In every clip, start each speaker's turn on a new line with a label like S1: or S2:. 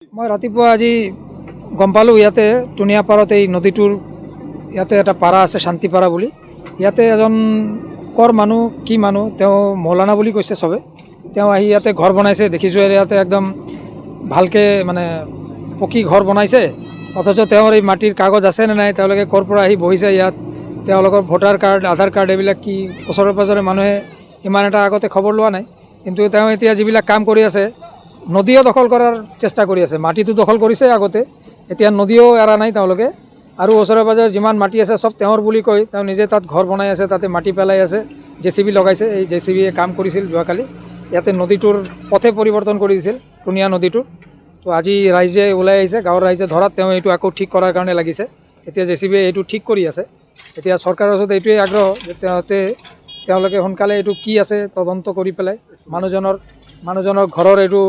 S1: মই ৰাতিপুৱা আজি গম পালোঁ ইয়াতে টুনিয়াপাৰত এই নদীটোৰ ইয়াতে এটা পাৰা আছে শান্তিপাৰা বুলি। ইয়াতে এজন কৰ মানুহ কি মানুহ তেওঁ মৌলানা বুলি কৈছে চবে। তেওঁ আহি ইয়াতে ঘৰ বনাইছে, দেখিছোঁ ইয়াতে একদম ভালকৈ মানে পকী ঘৰ বনাইছে। অথচ তেওঁৰ এই মাটিৰ কাগজ আছে নে নাই, তেওঁলোকে ক'ৰ পৰা আহি বহিছে ইয়াত, তেওঁলোকৰ ভোটাৰ কাৰ্ড আধাৰ কাৰ্ড এইবিলাক কি ওচৰে পাঁজৰে মানুহে ইমান এটা আগতে খবৰ লোৱা নাই। কিন্তু তেওঁ এতিয়া যিবিলাক কাম কৰি আছে, নদীও দখল কৰাৰ চেষ্টা কৰি আছে। মাটিটো দখল কৰিছে আগতে, এতিয়া নদীও এৰা নাই তেওঁলোকে। আৰু ওচৰে পাঁজৰে যিমান মাটি আছে চব তেওঁৰ বুলি কৈ তেওঁ নিজে তাত ঘৰ বনাই আছে, তাতে মাটি পেলাই আছে। JCB লগাইছে, এই JCBয়ে কাম কৰিছিল যোৱাকালি। ইয়াতে নদীটোৰ পথে পৰিৱৰ্তন কৰি দিছিল, টুনিয়া নদীটোৰ। তো আজি ৰাইজে ওলাই আহিছে, গাঁৱৰ ৰাইজে ধৰাত তেওঁ এইটো আকৌ ঠিক কৰাৰ কাৰণে লাগিছে। এতিয়া JCBয়ে এইটো ঠিক কৰি আছে। এতিয়া চৰকাৰৰ ওচৰত এইটোৱে আগ্ৰহ যে তেওঁলোকে সোনকালে এইটো কি আছে তদন্ত কৰি পেলাই মানুহজনৰ ঘৰৰ এইটো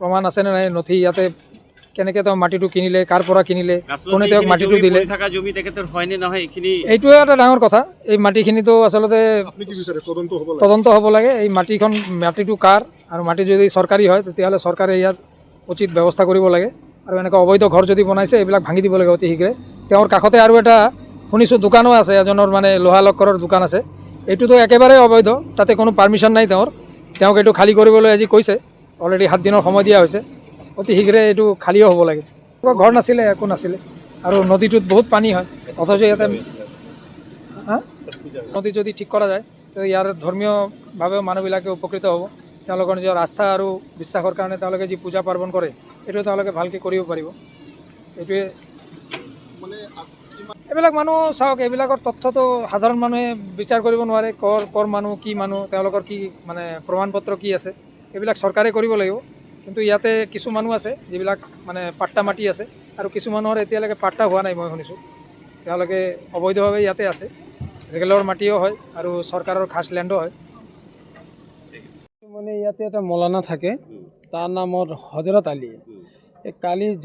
S1: প্ৰমাণ আছেনে নাই, নথি ইয়াতে কেনেকৈ তেওঁ মাটিটো কিনিলে, কাৰ পৰা কিনিলে, কোনে তেওঁক মাটিটো দিলে, এইটোৱে এটা ডাঙৰ কথা। এই মাটিখিনিতো আচলতে তদন্ত হ'ব লাগে। এই মাটিটো কাৰ, আৰু মাটি যদি চৰকাৰী হয় তেতিয়াহ'লে চৰকাৰে ইয়াত উচিত ব্যৱস্থা কৰিব লাগে। আৰু এনেকুৱা অবৈধ ঘৰ যদি বনাইছে এইবিলাক ভাঙি দিব লাগে অতি শীঘ্ৰে। তেওঁৰ কাষতে আৰু এটা শুনিছোঁ দোকানো আছে, এজনৰ মানে লোহা লক্কৰৰ দোকান আছে। এইটোতো একেবাৰে অবৈধ, তাতে কোনো পাৰ্মিশ্যন নাই তেওঁক এইটো খালী কৰিবলৈ আজি কৈছে। অলৰেডি 7 দিনৰ সময় দিয়া হৈছে, অতি শীঘ্ৰে এইটো খালীও হ'ব লাগে। ঘৰ নাছিলে, একো নাছিলে, আৰু নদীটোত বহুত পানী হয়। অথচ ইয়াতে নদী যদি ঠিক কৰা যায় তো ইয়াৰ ধৰ্মীয়ভাৱেও মানুহবিলাকে উপকৃত হ'ব। তেওঁলোকৰ নিজৰ আস্থা আৰু বিশ্বাসৰ কাৰণে তেওঁলোকে যি পূজা পাৰ্বণ কৰে এইটো তেওঁলোকে ভালকৈ কৰিব পাৰিব। এইটোৱে মানে এইবিলাক মানুহ চাওক, এইবিলাকৰ তথ্যটো সাধাৰণ মানুহে বিচাৰ কৰিব নোৱাৰে। কৰ মানুহ কি মানুহ, তেওঁলোকৰ কি মানে প্ৰমাণ পত্ৰ কি আছে, এইবিলাক চৰকাৰে কৰিব লাগিব। কিন্তু ইয়াতে কিছু মানুহ আছে যিবিলাক মানে পাট্টা মাটি আছে, আৰু কিছু মানুহৰ এতিয়ালৈকে পাট্টা হোৱা নাই। মই শুনিছোঁ তেওঁলোকে অবৈধভাৱে ইয়াতে আছে, ৰেগুলাৰ মাটিও হয় আৰু চৰকাৰৰ খাছ লেণ্ডো হয়। মানে ইয়াতে এটা মৌলানা থাকে, তাৰ নাম হ'ল হজৰত আলী।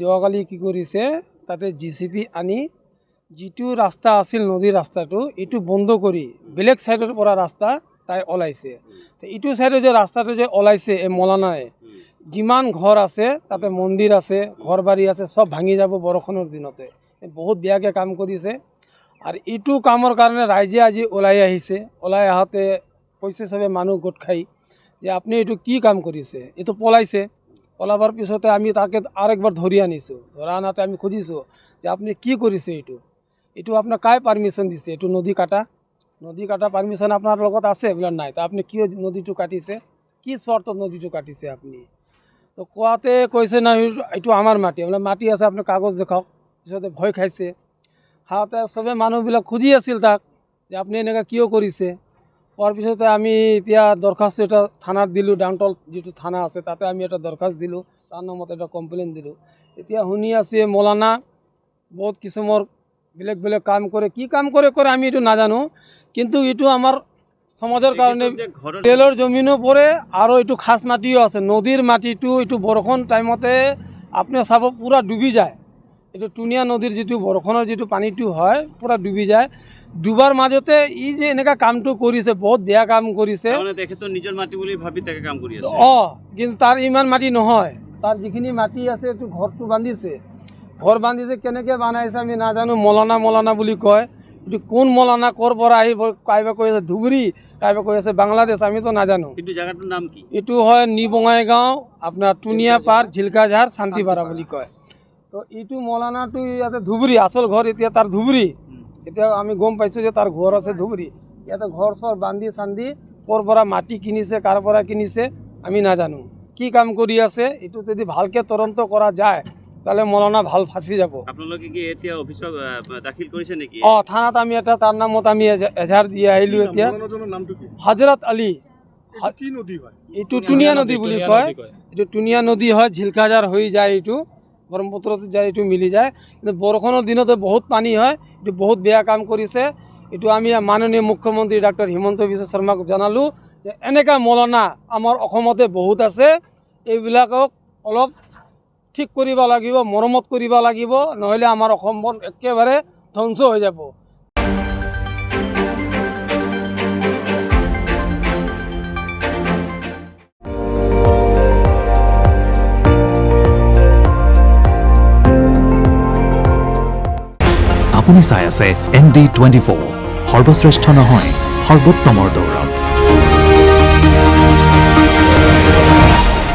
S1: যোৱাকালি কি কৰিছে, তাতে JCB আনি যিটো ৰাস্তা আছিল নদীৰ ৰাস্তাটো, এইটো বন্ধ কৰি বেলেগ ছাইডৰ পৰা ৰাস্তা তাই ওলাইছে। এইটো ছাইডে যে ৰাস্তাটো যে ওলাইছে, এই মৌলানাই যিমান ঘৰ আছে তাতে মন্দিৰ আছে, ঘৰ বাৰী আছে, চব ভাঙি যাব বৰষুণৰ দিনতে। বহুত বেয়াকৈ কাম কৰিছে। আৰু এইটো কামৰ কাৰণে ৰাইজে আজি ওলাই আহিছে। ওলাই আহোঁতে কৈছে চবে মানুহ গোট খাই যে আপুনি এইটো কি কাম কৰিছে। এইটো পলাইছে। পলাবৰ পিছতে আমি তাকে আৰু একবাৰ ধৰি আনিছোঁ। ধৰা আনাতে আমি খুজিছোঁ যে আপুনি কি কৰিছে, এইটো আপোনাক কাই পাৰ্মিশ্যন দিছে, এইটো নদী কাটা পাৰ্মিশ্যন আপোনাৰ লগত আছে বোলে নাই, তো আপুনি কিয় নদীটো কাটিছে, কি চৰ্তত নদীটো কাটিছে আপুনি। তো কোৱাতে কৈছে নাই এইটো আমাৰ মাটি। বোলে মাটি আছে, আপুনি কাগজ দেখাওক। পিছতে ভয় খাইছে। খাওঁতে চবে মানুহবিলাক খুজি আছিল তাক যে আপুনি এনেকৈ কিয় কৰিছে। কোৱাৰ পিছতে আমি এতিয়া দৰখাস্ত এটা থানাত দিলোঁ, ডাউনটল যিটো থানা আছে তাতে আমি এটা দৰখাস্ত দিলোঁ, তাৰ নামত এটা কমপ্লেইন দিলোঁ। এতিয়া শুনি আছোঁ এই মৌলানা বহুত কিছুমৰ বেলেগ কাম কৰে, কি কাম কৰে আমি এইটো নাজানো। কিন্তু এইটো আমাৰ সমাজৰ কাৰণে তেলৰ জমিনো পৰে, আৰু এইটো খাছ মাটিও আছে। নদীৰ মাটিটো এইটো বৰষুণ টাইমতে আপুনি চাব পূৰা ডুবি যায়। এইটো টুনিয়া নদীৰ যিটো বৰষুণৰ যিটো পানীটো হয় পূৰা ডুবি যায়। ডুবাৰ মাজতে ই যে এনেকুৱা কামটো কৰিছে, বহুত বেয়া কাম কৰিছে।
S2: নিজৰ মাটি বুলি ভাবি তাকে কাম কৰি আছে।
S1: কিন্তু তাৰ ইমান মাটি নহয়, তাৰ যিখিনি মাটি আছে এইটো ঘৰটো বান্ধিছে। কেনেকৈ বনাইছে আমি নাজানো। মৌলানা বুলি কয়। এইটো কোন মৌলানা, ক'ৰ পৰা আহিব, কাইবা কৈ আছে ধুবুৰী, কাইবা কৈ আছে বাংলাদেশ, আমিতো নাজানো।
S2: কিন্তু জায়গাটোৰ নাম কি?
S1: এইটো হয় নি বঙাইগাঁও, আপোনাৰ টুনিয়াপাৰ, ঝিলকাঝাৰ, শান্তিপাৰা বুলি কয়। তো এইটো মৌলানাটো ইয়াতে ধুবুৰী, আচল ঘৰ এতিয়া তাৰ ধুবুৰী। এতিয়া আমি গম পাইছোঁ যে তাৰ ঘৰ আছে ধুবুৰী। ইয়াতে ঘৰ চৰ বান্ধি ক'ৰ পৰা মাটি কিনিছে, কাৰ পৰা কিনিছে আমি নাজানো। কি কাম কৰি আছে এইটো যদি ভালকৈ তদন্ত কৰা যায় তাহলে মৌলানা ভাল ফাঁচি যাব।
S2: আপোনালোকে কি এতিয়া অভিযোগ দাখিল কৰিছে নেকি?
S1: থানাত আমি এটা তাৰ নামত আমি এজাহাৰ দি আহিলোঁ। এতিয়া হজৰত আলী, এইটো টুনিয়া নদী বুলি কয়। এইটো টুনিয়া নদী হয়, ঝিলকাঝাৰ হৈ যায়, এইটো ব্ৰহ্মপুত্ৰত যায়, এইটো মিলি যায়। কিন্তু বৰষুণৰ দিনতে বহুত পানী হয়। এইটো বহুত বেয়া কাম কৰিছে। এইটো আমি মাননীয় মুখ্যমন্ত্ৰী ডক্টৰ হিমন্ত বিশ্ব শৰ্মাক জনালোঁ যে এনেকুৱা মৌলানা আমাৰ অসমতে বহুত আছে, এইবিলাকক অলপ ঠিক কৰিব লাগিব, মৰমত কৰিব লাগিব, নহ'লে আমাৰ অসমখন একেবাৰে ধ্বংস হৈ যাব।
S3: আপুনি চাই আছে ND24 সৰ্বশ্ৰেষ্ঠ নহয় সৰ্বোত্তমৰ দৌৰত।